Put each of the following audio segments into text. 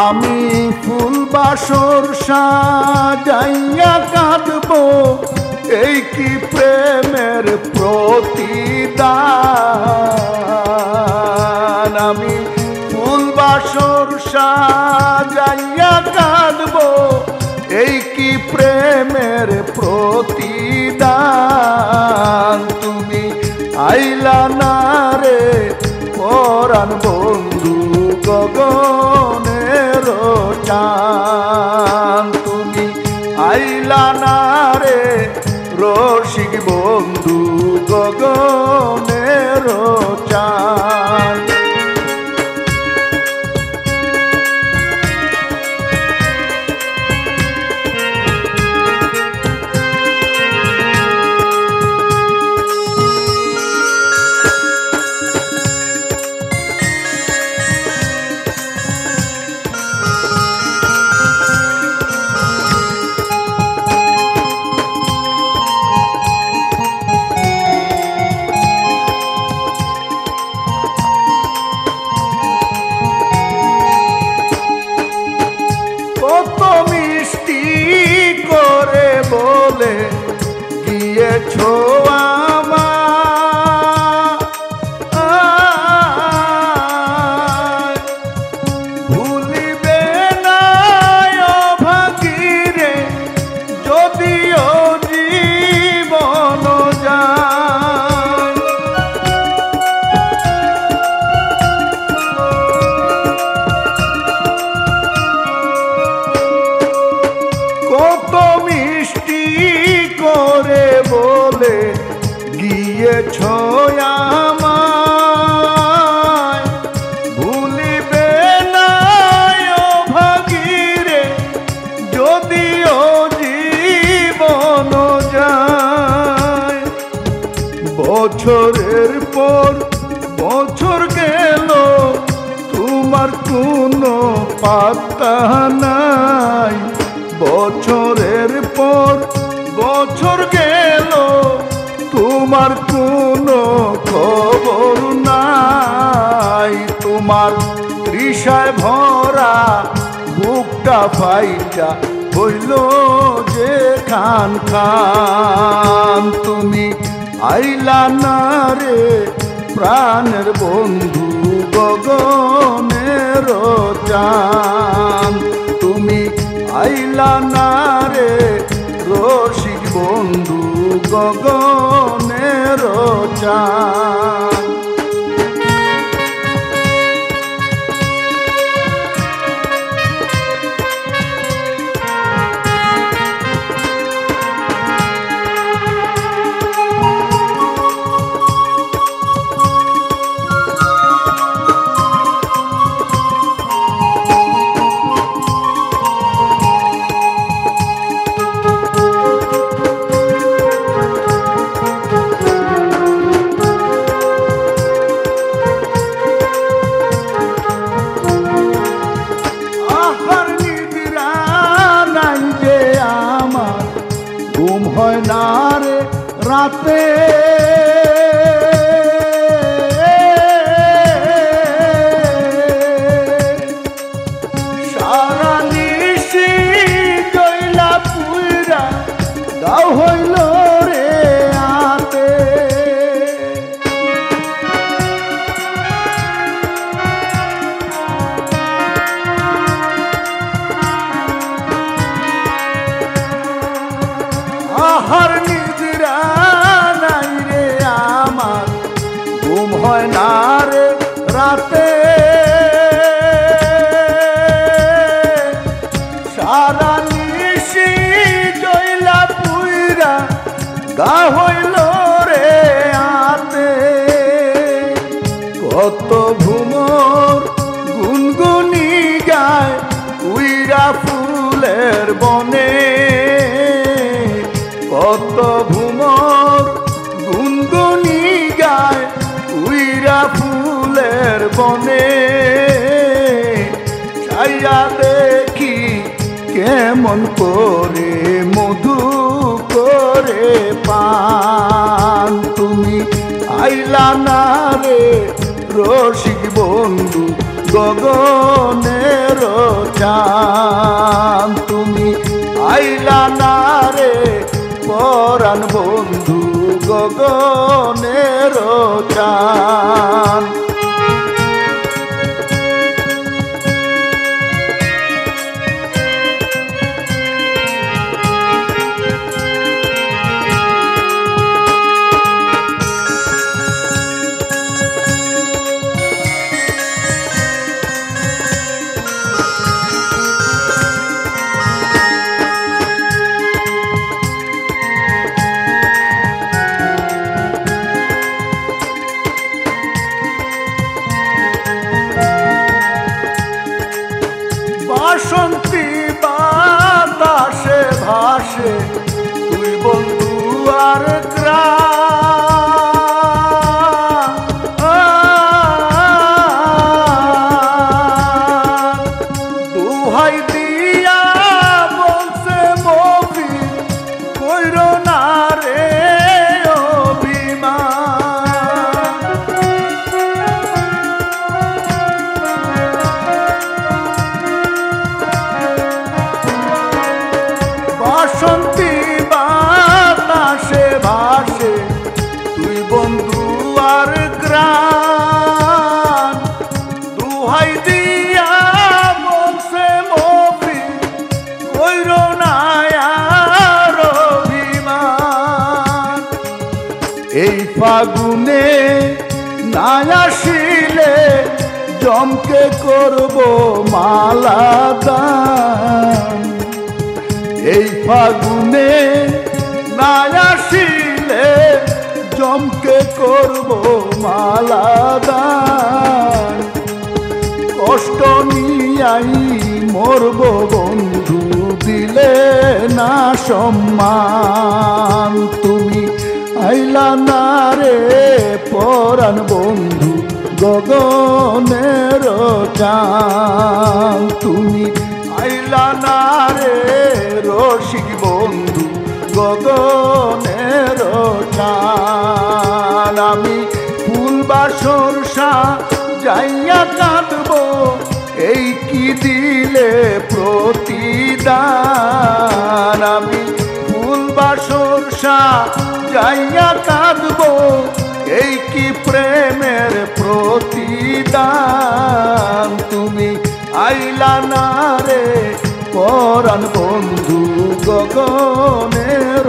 আমি ফুল বাসর সাজাইয়া কাঁদবো, এই কি প্রেমের প্রতিদান। আমি ফুল বাসর সাজাইয়া কাঁদবো, এই কি প্রেমের প্রতিদান। তুমি আইলা না রে পরাণ বন্ধু গগনের চাঁদ। তুমি আইলা না রে রসিক বন্ধু গগনের চাঁদ। কত মিষ্টি করে বলে গিয়েছ আমায়, ভুলিবে না অভাগীরে যদিও জীবন যায়। কত মিষ্টি করে বলে গিয়েছ আমায়, ভুলিবে না অভাগীরে যদিও জীবন যায়। বছরের পর বছর গেল, তোমার কোনো পাত্তা নাই। বছরের পর বছর গেল, তোমার কোনো খবর নাই। তোমার তৃষায় ভরা বুকটা ফাইটা হইল যে খান খান। তুমি আইলা না রে প্রাণের বন্ধু গগনের চাঁদ। তুমি আইলা না রে রসিক বন্ধু গগনের চাঁদ। ঘুম হয় না রে রাতে, সারা নিশি জয়লা পুইরা দাও হইল রে আতে। আহার নিদ্রা নাই রে আমার, ঘুম হয় না রে রাতে, সারা নিশি জয়লা পুইরা গা হইল রে আতে। কত ভ্রমর গুনগুনি গায় উইরা ফুলের বনে, কত ভ্রমর গুনগুনি গায় উইরা ফুলের বনে। ছাইয়া দেখি কেমন করে মধু করে পান। তুমি আইলা না রে রসিক বন্ধু গগনের চান তুমি আইলা না রে পরাণ বন্ধু গগনের চান। বাসন্তী বাতাসে ভাসে তুই বন্ধু আর দুহাই দিয়া বলছে মবি কইর না রে বাসন্তী বাতাসে ভাসে তুই বন্ধু আর গ্রাম দুহাই দিয়া বলছে মবি কইর না আর অভিমান। এই ফাগুনে না আসিলে জমকে করব মালা দান। এই ফাগুনে না আসিলে জমকে করব মালা দান। কষ্ট নিয়াই মরব বন্ধু দিলে না সম্মান তুমি আইলা না রে পরাণ বন্ধু গগনের চান। তুমি আইলা না রে রসিক বন্ধু গগনের চান। আমি ফুল বাসর যাইয়া কাঁদব এই কি দিলে প্রতিদান। আমি ফুল বাসর যাইয়া কাঁদব এই কি প্রেমের প্রতিদান। তুমি আইলা না রে পরাণ বন্ধু গগনের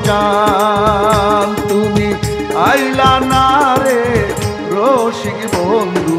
চান। তুমি আইলা না রে রসিক বন্ধু